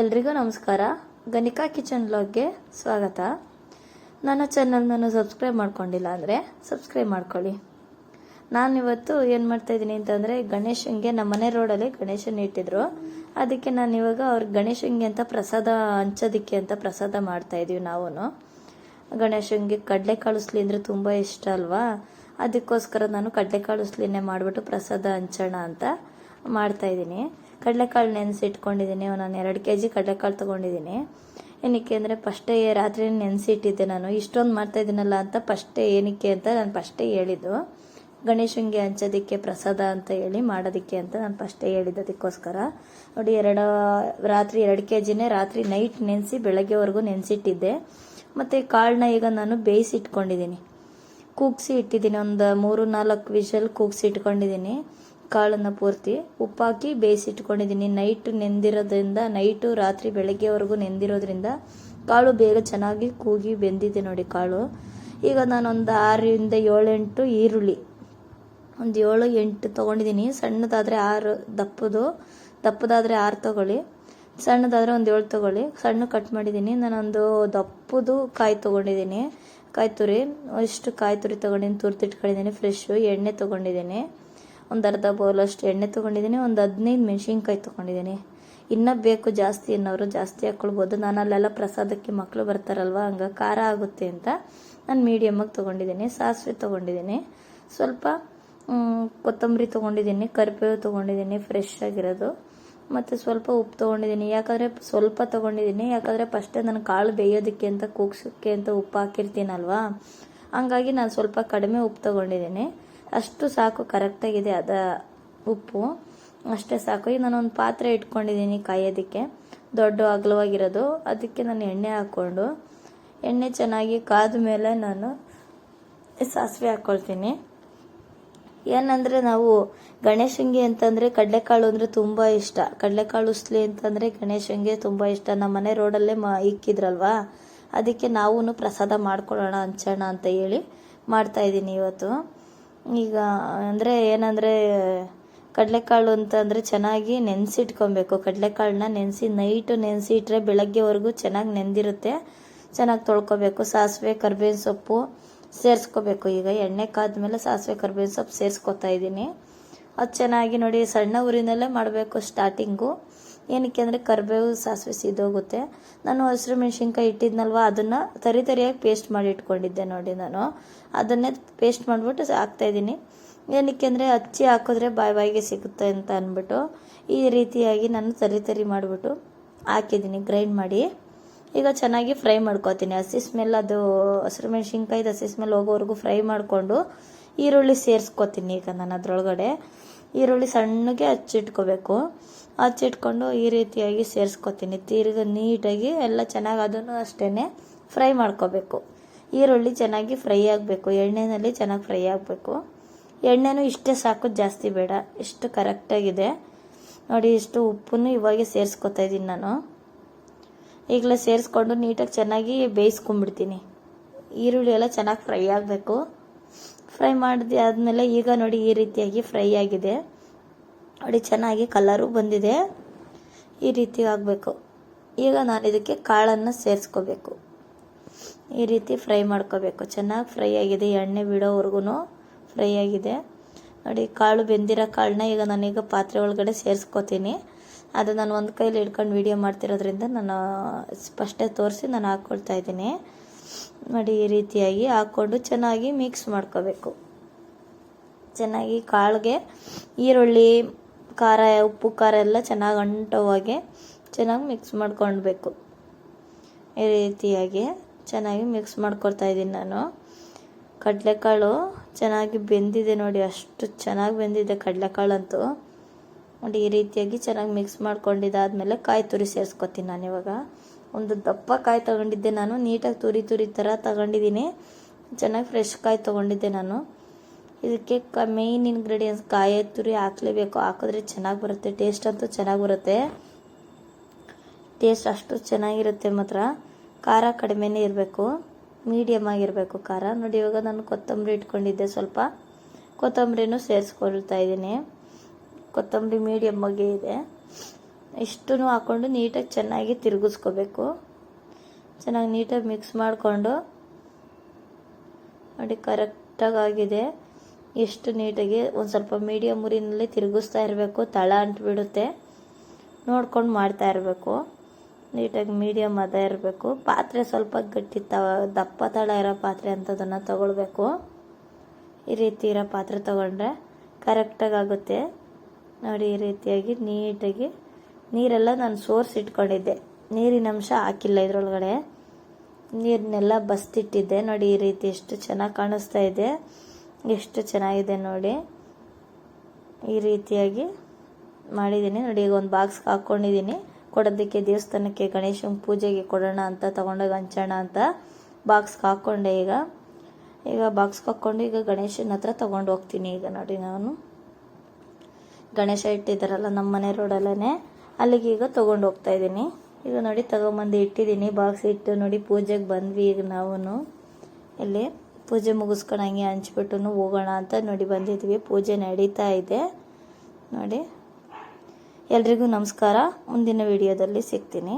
ಎಲ್ರಿಗೂ ನಮಸ್ಕಾರ. ಗಣಿಕಾ ಕಿಚನ್ ವ್ಲಾಗ್ಗೆ ಸ್ವಾಗತ. ನನ್ನ ಚಾನಲ್ನ ಸಬ್ಸ್ಕ್ರೈಬ್ ಮಾಡ್ಕೊಂಡಿಲ್ಲ ಅಂದರೆ ಸಬ್ಸ್ಕ್ರೈಬ್ ಮಾಡ್ಕೊಳ್ಳಿ. ನಾನಿವತ್ತು ಏನು ಮಾಡ್ತಾಯಿದ್ದೀನಿ ಅಂತಂದರೆ, ಗಣೇಶನಿಗೆ ನಮ್ಮ ಮನೆ ರೋಡಲ್ಲಿ ಗಣೇಶನ ಇಟ್ಟಿದ್ರು. ಅದಕ್ಕೆ ನಾನು ಇವಾಗ ಅವ್ರಿಗೆ ಗಣೇಶನಿಗೆ ಅಂತ ಪ್ರಸಾದ ಹಂಚೋದಕ್ಕೆ ಅಂತ ಪ್ರಸಾದ ಮಾಡ್ತಾಯಿದ್ದೀವಿ. ನಾವು ಗಣೇಶನಿಗೆ ಕಡಲೆಕಾಳು ಉಸ್ಲಿ ಅಂದರೆ ತುಂಬ ಇಷ್ಟ ಅಲ್ವಾ, ಅದಕ್ಕೋಸ್ಕರ ನಾನು ಕಡಲೆಕಾಳು ಉಸ್ಲಿನೇ ಮಾಡಿಬಿಟ್ಟು ಪ್ರಸಾದ ಹಂಚೋಣ ಅಂತ ಮಾಡ್ತಾಯಿದ್ದೀನಿ. ಕಡಲೆಕಾಳು ನೆನೆಸಿಟ್ಕೊಂಡಿದ್ದೀನಿ. ನಾನು 2 kg ಕಡಲೆಕಾಳು ತೊಗೊಂಡಿದ್ದೀನಿ. ಏನಕ್ಕೆ ಅಂದರೆ ಫಸ್ಟೇ ರಾತ್ರಿ ನೆನೆಸಿಟ್ಟಿದ್ದೆ. ನಾನು ಇಷ್ಟೊಂದು ಮಾಡ್ತಾಯಿದ್ದೀನಲ್ಲ ಅಂತ ಫಸ್ಟೇ ಏನಕ್ಕೆ ಅಂತ ನಾನು ಫಸ್ಟೇ ಹೇಳಿದ್ದು, ಗಣೇಶನಿಗೆ ಹಂಚೋದಕ್ಕೆ ಪ್ರಸಾದ ಅಂತ ಹೇಳಿ ಮಾಡೋದಕ್ಕೆ ಅಂತ ನಾನು ಫಸ್ಟೇ ಹೇಳಿದ್ದು. ಅದಕ್ಕೋಸ್ಕರ ನೋಡಿ, ರಾತ್ರಿ 2 kgನೇ ರಾತ್ರಿ ನೈಟ್ ನೆನೆಸಿ ಬೆಳಗ್ಗೆವರೆಗೂ ನೆನೆಸಿಟ್ಟಿದ್ದೆ. ಮತ್ತು ಕಾಳನ್ನ ಈಗ ನಾನು ಬೇಯಿಸಿಟ್ಕೊಂಡಿದ್ದೀನಿ, ಕೂಗಿಸಿ ಇಟ್ಟಿದ್ದೀನಿ. ಒಂದು 3-4 ವಿಷಲ್ ಕೂಗಿಸಿ ಇಟ್ಕೊಂಡಿದ್ದೀನಿ. ಕಾಳನ್ನು ಪೂರ್ತಿ ಉಪ್ಪಾಕಿ ಬೇಯಿಸಿಟ್ಕೊಂಡಿದ್ದೀನಿ. ನೈಟ್ ನೆಂದಿರೋದ್ರಿಂದ, ನೈಟು ರಾತ್ರಿ ಬೆಳಗ್ಗೆವರೆಗೂ ನೆಂದಿರೋದ್ರಿಂದ ಕಾಳು ಬೇಗ ಚೆನ್ನಾಗಿ ಕೂಗಿ ಬೆಂದಿದೆ ನೋಡಿ ಕಾಳು. ಈಗ ನಾನೊಂದು 6-7-8 ಈರುಳ್ಳಿ, ಒಂದು 7-8 ತೊಗೊಂಡಿದ್ದೀನಿ. ಸಣ್ಣದಾದರೆ 6, ದಪ್ಪದಾದರೆ 6 ತೊಗೊಳ್ಳಿ, ಸಣ್ಣದಾದರೆ ಒಂದು 7 ತೊಗೊಳ್ಳಿ. ಸಣ್ಣ ಕಟ್ ಮಾಡಿದ್ದೀನಿ. ನಾನೊಂದು ದಪ್ಪದು ಕಾಯಿ ತೊಗೊಂಡಿದ್ದೀನಿ, ಕಾಯಿ ತುರಿ. ಇಷ್ಟು ಕಾಯಿ ತುರಿ ತೊಗೊಂಡಿದ್ದೀನಿ, ತುರಿದಿಟ್ಕೊಂಡಿದ್ದೀನಿ. ಫ್ರೆಶ್ಶು ಎಣ್ಣೆ ತೊಗೊಂಡಿದ್ದೀನಿ, ಒಂದು ಅರ್ಧ ಬೌಲಷ್ಟು ಎಣ್ಣೆ ತೊಗೊಂಡಿದ್ದೀನಿ. ಒಂದು 15 ಮೆಣಸಿನ್ಕಾಯಿ ತೊಗೊಂಡಿದ್ದೀನಿ. ಇನ್ನೂ ಬೇಕು ಜಾಸ್ತಿ ಅನ್ನೋರು ಜಾಸ್ತಿ ಹಾಕ್ಕೊಳ್ಬೋದು. ನಾನು ಅಲ್ಲೆಲ್ಲ ಪ್ರಸಾದಕ್ಕೆ ಮಕ್ಕಳು ಬರ್ತಾರಲ್ವ, ಹಂಗೆ ಖಾರ ಆಗುತ್ತೆ ಅಂತ ನಾನು ಮೀಡಿಯಮ್ಮಾಗಿ ತೊಗೊಂಡಿದ್ದೀನಿ. ಸಾಸಿವೆ ತೊಗೊಂಡಿದ್ದೀನಿ, ಸ್ವಲ್ಪ ಕೊತ್ತಂಬರಿ ತೊಗೊಂಡಿದ್ದೀನಿ, ಕರಿಬೇವು ತೊಗೊಂಡಿದ್ದೀನಿ ಫ್ರೆಶ್ ಆಗಿರೋದು, ಮತ್ತು ಸ್ವಲ್ಪ ಉಪ್ಪು ತೊಗೊಂಡಿದ್ದೀನಿ. ಯಾಕಂದರೆ ಸ್ವಲ್ಪ ತೊಗೊಂಡಿದ್ದೀನಿ, ಯಾಕಂದರೆ ಫಸ್ಟೇ ನಾನು ಕಾಳು ಬೇಯೋದಕ್ಕೆ ಅಂತ ಕೂಗ್ಸೋಕ್ಕೆ ಅಂತ ಉಪ್ಪು ಹಾಕಿರ್ತೀನಲ್ವಾ, ಹಂಗಾಗಿ ನಾನು ಸ್ವಲ್ಪ ಕಡಿಮೆ ಉಪ್ಪು ತೊಗೊಂಡಿದ್ದೀನಿ. ಅಷ್ಟು ಸಾಕು, ಕರೆಕ್ಟಾಗಿದೆ ಅದ ಉಪ್ಪು, ಅಷ್ಟೇ ಸಾಕು. ಈಗ ನಾನೊಂದು ಪಾತ್ರೆ ಇಟ್ಕೊಂಡಿದ್ದೀನಿ ಕಾಯೋದಕ್ಕೆ, ದೊಡ್ಡ ಅಗಲವಾಗಿರೋದು. ಅದಕ್ಕೆ ನಾನು ಎಣ್ಣೆ ಹಾಕ್ಕೊಂಡು, ಎಣ್ಣೆ ಚೆನ್ನಾಗಿ ಕಾದ ಮೇಲೆ ನಾನು ಸಾಸಿವೆ ಹಾಕ್ಕೊಳ್ತೀನಿ. ಏನಂದರೆ ನಾವು ಗಣೇಶನಿಗೆ ಅಂತಂದರೆ ಕಡಲೆಕಾಳು ಅಂದರೆ ತುಂಬ ಇಷ್ಟ. ಕಡಲೆಕಾಳು ಉಸ್ಲಿ ಅಂತಂದರೆ ಗಣೇಶನಿಗೆ ತುಂಬ ಇಷ್ಟ. ನಮ್ಮ ಮನೆ ರೋಡಲ್ಲೇ ಇಕ್ಕಿದ್ರಲ್ವಾ, ಅದಕ್ಕೆ ನಾವೂ ಪ್ರಸಾದ ಮಾಡ್ಕೊಳ್ಳೋಣ ಹಂಚೋಣ ಅಂತ ಹೇಳಿ ಮಾಡ್ತಾಯಿದ್ದೀನಿ ಇವತ್ತು. ಈಗ ಅಂದರೆ ಏನಂದರೆ, ಕಡಲೆಕಾಳು ಅಂತಂದರೆ ಚೆನ್ನಾಗಿ ನೆನೆಸಿಟ್ಕೊಬೇಕು. ಕಡಲೆಕಾಳನ್ನ ನೆನೆಸಿ ನೈಟು ನೆನೆಸಿ ಇಟ್ಟರೆ ಬೆಳಗ್ಗೆವರೆಗೂ ಚೆನ್ನಾಗಿ ನೆಂದಿರುತ್ತೆ. ಚೆನ್ನಾಗಿ ತೊಳ್ಕೊಬೇಕು. ಸಾಸಿವೆ ಕರಿಬೇವಿನ ಸೊಪ್ಪು ಸೇರಿಸ್ಕೋಬೇಕು. ಈಗ ಎಣ್ಣೆ ಕಾದ್ಮೇಲೆ ಸಾಸಿವೆ ಕರಿಬೇವಿನ ಸೊಪ್ಪು ಸೇರಿಸ್ಕೊತಾ ಇದ್ದೀನಿ. ಅದು ಚೆನ್ನಾಗಿ ನೋಡಿ, ಸಣ್ಣ ಉರಿನಲ್ಲೇ ಮಾಡಬೇಕು ಸ್ಟಾರ್ಟಿಂಗು. ಏನಕ್ಕೆ ಅಂದರೆ ಕರಿಬೇವು ಸಾಸಿವೆ ಸಿದೋಗುತ್ತೆ. ನಾನು ಹಸಿರು ಮೆಣಸಿನ್ಕಾಯಿ ಇಟ್ಟಿದ್ನಲ್ವ, ಅದನ್ನು ತರಿಯಾಗಿ ಪೇಸ್ಟ್ ಮಾಡಿ ಇಟ್ಕೊಂಡಿದ್ದೆ ನೋಡಿ. ನಾನು ಅದನ್ನೇ ಪೇಸ್ಟ್ ಮಾಡಿಬಿಟ್ಟು ಹಾಕ್ತಾಯಿದ್ದೀನಿ. ಏನಕ್ಕೆ ಅಂದರೆ ಹಚ್ಚಿ ಹಾಕಿದ್ರೆ ಬಾಯಿಗೆ ಸಿಗುತ್ತೆ ಅಂತ ಅಂದ್ಬಿಟ್ಟು ಈ ರೀತಿಯಾಗಿ ನಾನು ತರಿ ಮಾಡಿಬಿಟ್ಟು ಹಾಕಿದ್ದೀನಿ, ಗ್ರೈಂಡ್ ಮಾಡಿ. ಈಗ ಚೆನ್ನಾಗಿ ಫ್ರೈ ಮಾಡ್ಕೊತೀನಿ. ಹಸಿ ಸ್ಮೆಲ್, ಅದು ಹಸಿರು ಮೆಣಸಿನ್ಕಾಯ್ದು ಹಸಿ ಸ್ಮೆಲ್ ಹೋಗೋವರೆಗೂ ಫ್ರೈ ಮಾಡಿಕೊಂಡು ಈರುಳ್ಳಿ ಸೇರಿಸ್ಕೊತೀನಿ. ಈಗ ನಾನು ಅದರೊಳಗಡೆ ಈರುಳ್ಳಿ ಸಣ್ಣಗೆ ಹಚ್ಚಿಟ್ಕೋಬೇಕು. ಹಚ್ಚಿಟ್ಕೊಂಡು ಈ ರೀತಿಯಾಗಿ ಸೇರಿಸ್ಕೊತೀನಿ. ತಿರ್ಗಿ ನೀಟಾಗಿ ಎಲ್ಲ ಚೆನ್ನಾಗಿ ಅದನ್ನು ಅಷ್ಟೇ ಫ್ರೈ ಮಾಡ್ಕೋಬೇಕು. ಈರುಳ್ಳಿ ಚೆನ್ನಾಗಿ ಫ್ರೈ ಆಗಬೇಕು, ಎಣ್ಣೆಯಲ್ಲಿ ಚೆನ್ನಾಗಿ ಫ್ರೈ ಆಗಬೇಕು. ಎಣ್ಣೆನೂ ಇಷ್ಟೇ ಸಾಕು, ಜಾಸ್ತಿ ಬೇಡ, ಇಷ್ಟು ಕರೆಕ್ಟಾಗಿದೆ ನೋಡಿ. ಇಷ್ಟು ಉಪ್ಪನ್ನು ಇವಾಗೆ ಸೇರಿಸ್ಕೊತಾ ಇದ್ದೀನಿ ನಾನು. ಈಗಲೇ ಸೇರಿಸ್ಕೊಂಡು ನೀಟಾಗಿ ಚೆನ್ನಾಗಿ ಬೇಯಿಸ್ಕೊಂಡ್ಬಿಡ್ತೀನಿ. ಈರುಳ್ಳಿ ಎಲ್ಲ ಚೆನ್ನಾಗಿ ಫ್ರೈ ಆಗಬೇಕು. ಫ್ರೈ ಮಾಡಿದೆ ಆದಮೇಲೆ ಈಗ ನೋಡಿ ಈ ರೀತಿಯಾಗಿ ಫ್ರೈ ಆಗಿದೆ ನೋಡಿ, ಚೆನ್ನಾಗಿ ಕಲರು ಬಂದಿದೆ. ಈ ರೀತಿ ಆಗಬೇಕು. ಈಗ ನಾನು ಇದಕ್ಕೆ ಕಾಳನ್ನು ಸೇರಿಸ್ಕೋಬೇಕು. ಈ ರೀತಿ ಫ್ರೈ ಮಾಡ್ಕೋಬೇಕು. ಚೆನ್ನಾಗಿ ಫ್ರೈ ಆಗಿದೆ, ಎಣ್ಣೆ ಬಿಡೋವರೆಗೂ ಫ್ರೈ ಆಗಿದೆ ನೋಡಿ. ಕಾಳು ಬೆಂದಿರೋ ಕಾಳನ್ನ ಈಗ ನಾನೀಗ ಪಾತ್ರೆ ಒಳಗಡೆ ಸೇರಿಸ್ಕೋತೀನಿ. ಅದು ನಾನು ಒಂದು ಕೈಲಿ ಹಿಡ್ಕೊಂಡು ವೀಡಿಯೋ ಮಾಡ್ತಿರೋದ್ರಿಂದ ನಾನು ಫಸ್ಟೇ ತೋರಿಸಿ ನಾನು ಹಾಕ್ಕೊಳ್ತಾ ಇದ್ದೀನಿ ನೋಡಿ. ಈ ರೀತಿಯಾಗಿ ಹಾಕ್ಕೊಂಡು ಚೆನ್ನಾಗಿ ಮಿಕ್ಸ್ ಮಾಡ್ಕೋಬೇಕು. ಚೆನ್ನಾಗಿ ಕಾಳಿಗೆ ಈರುಳ್ಳಿ, ಖಾರ, ಉಪ್ಪು, ಖಾರ ಎಲ್ಲ ಚೆನ್ನಾಗಿ ಅಂಟೋವಾಗೆ ಚೆನ್ನಾಗಿ ಮಿಕ್ಸ್ ಮಾಡ್ಕೊಳ್ಬೇಕು. ಈ ರೀತಿಯಾಗಿ ಚೆನ್ನಾಗಿ ಮಿಕ್ಸ್ ಮಾಡ್ಕೊಳ್ತಾ ಇದ್ದೀನಿ ನಾನು. ಕಡಲೆಕಾಳು ಚೆನ್ನಾಗಿ ಬೆಂದಿದೆ ನೋಡಿ, ಅಷ್ಟು ಚೆನ್ನಾಗಿ ಬೆಂದಿದೆ ಕಡಲೆಕಾಳಂತೂ ನೋಡಿ. ಈ ರೀತಿಯಾಗಿ ಚೆನ್ನಾಗಿ ಮಿಕ್ಸ್ ಮಾಡ್ಕೊಂಡಿದ್ದಾದಮೇಲೆ ಕಾಯಿ ತುರಿ ಸೇರಿಸ್ಕೊತೀನಿ ನಾನು. ಇವಾಗ ಒಂದು ದಪ್ಪ ಕಾಯಿ ತೊಗೊಂಡಿದ್ದೆ ನಾನು, ನೀಟಾಗಿ ತುರಿ ಥರ ತಗೊಂಡಿದ್ದೀನಿ. ಚೆನ್ನಾಗಿ ಫ್ರೆಶ್ ಕಾಯಿ ತೊಗೊಂಡಿದ್ದೆ ನಾನು. ಇದಕ್ಕೆ ಮೇಯ್ನ್ ಇಂಗ್ರೀಡಿಯೆಂಟ್ಸ್ ಕಾಯಿ ತುರಿ ಹಾಕಲೇಬೇಕು. ಹಾಕಿದ್ರೆ ಚೆನ್ನಾಗಿ ಬರುತ್ತೆ, ಟೇಸ್ಟ್ ಅಂತೂ ಚೆನ್ನಾಗಿ ಬರುತ್ತೆ. ಟೇಸ್ಟ್ ಅಷ್ಟು ಚೆನ್ನಾಗಿರುತ್ತೆ ಮಾತ್ರ. ಖಾರ ಕಡಿಮೆನೇ ಇರಬೇಕು, ಮೀಡಿಯಮ್ ಆಗಿರಬೇಕು ಖಾರ ನೋಡಿ. ಇವಾಗ ನಾನು ಕೊತ್ತಂಬರಿ ಇಟ್ಕೊಂಡಿದ್ದೆ, ಸ್ವಲ್ಪ ಕೊತ್ತಂಬರಿನೂ ಸೇರಿಸ್ಕೊಳ್ತಾ ಇದ್ದೀನಿ. ಕೊತ್ತಂಬರಿ ಮೀಡಿಯಮ್ ಆಗಿ ಇದೆ. ಇಷ್ಟೂ ಹಾಕ್ಕೊಂಡು ನೀಟಾಗಿ ಚೆನ್ನಾಗಿ ತಿರುಗಿಸ್ಕೋಬೇಕು. ಚೆನ್ನಾಗಿ ನೀಟಾಗಿ ಮಿಕ್ಸ್ ಮಾಡಿಕೊಂಡು ನೋಡಿ ಕರೆಕ್ಟಾಗಿ ಆಗಿದೆ. ಎಷ್ಟು ನೀಟಾಗಿ ಒಂದು ಸ್ವಲ್ಪ ಮೀಡಿಯಮ್ ಉರಿನಲ್ಲಿ ತಿರುಗಿಸ್ತಾ ಇರಬೇಕು, ತಳ ಅಂಟ್ಬಿಡುತ್ತೆ. ನೋಡ್ಕೊಂಡು ಮಾಡ್ತಾ ಇರಬೇಕು. ನೀಟಾಗಿ ಮೀಡಿಯಮ್ ಅದ ಇರಬೇಕು. ಪಾತ್ರೆ ಸ್ವಲ್ಪ ಗಟ್ಟಿ ದಪ್ಪ ತಳ ಇರೋ ಪಾತ್ರೆ ಅಂಥದನ್ನು ತಗೊಳ್ಬೇಕು. ಈ ರೀತಿ ಇರೋ ಪಾತ್ರೆ ತಗೊಂಡ್ರೆ ಕರೆಕ್ಟಾಗಿ ಆಗುತ್ತೆ ನೋಡಿ. ಈ ರೀತಿಯಾಗಿ ನೀಟಾಗಿ ನೀರೆಲ್ಲ ನಾನು ಸೋರಿಸಿಟ್ಕೊಂಡಿದ್ದೆ, ನೀರಿನ ಅಂಶ ಹಾಕಿಲ್ಲ ಇದರೊಳಗಡೆ, ನೀರನ್ನೆಲ್ಲ ಬಸ್ತಿಟ್ಟಿದ್ದೆ ನೋಡಿ. ಈ ರೀತಿ ಎಷ್ಟು ಚೆನ್ನಾಗಿ ಕಾಣಿಸ್ತಾ ಇದೆ, ಎಷ್ಟು ಚೆನ್ನಾಗಿದೆ ನೋಡಿ. ಈ ರೀತಿಯಾಗಿ ಮಾಡಿದ್ದೀನಿ ನೋಡಿ. ಈಗ ಒಂದು ಬಾಕ್ಸ್ಗೆ ಹಾಕ್ಕೊಂಡಿದ್ದೀನಿ. ಕೊಡೋದಕ್ಕೆ ದೇವಸ್ಥಾನಕ್ಕೆ ಗಣೇಶನ ಪೂಜೆಗೆ ಕೊಡೋಣ ಅಂತ ತಗೊಂಡೋಗಿ ಹಂಚೋಣ ಅಂತ ಬಾಕ್ಸ್ಗೆ ಹಾಕ್ಕೊಂಡೆ. ಈಗ ಬಾಕ್ಸ್ಗೆ ಹಾಕ್ಕೊಂಡು ಈಗ ಗಣೇಶನ ಹತ್ರ ತೊಗೊಂಡು ಹೋಗ್ತೀನಿ. ಈಗ ನೋಡಿ ನಾನು ಗಣೇಶ ಇಟ್ಟಿದ್ದಾರಲ್ಲ ನಮ್ಮ ಮನೆ ರೋಡಲ್ಲೇ, ಅಲ್ಲಿಗೆ ಈಗ ತೊಗೊಂಡು ಹೋಗ್ತಾ ಇದ್ದೀನಿ. ಈಗ ನೋಡಿ ತೊಗೊಂಬಂದು ಇಟ್ಟಿದ್ದೀನಿ, ಬಾಕ್ಸ್ ಇಟ್ಟು ನೋಡಿ ಪೂಜೆಗೆ ಬಂದ್ವಿ. ಈಗ ನಾವು ಇಲ್ಲಿ ಪೂಜೆ ಮುಗಿಸ್ಕೊಂಡು ಹಂಗೆ ಹಂಚ್ಬಿಟ್ಟು ಹೋಗೋಣ ಅಂತ ನೋಡಿ ಬಂದಿದ್ವಿ. ಪೂಜೆ ನಡೀತಾ ಇದೆ ನೋಡಿ. ಎಲ್ರಿಗೂ ನಮಸ್ಕಾರ. ಮುಂದಿನ ವಿಡಿಯೋದಲ್ಲಿ ಸಿಗ್ತೀನಿ.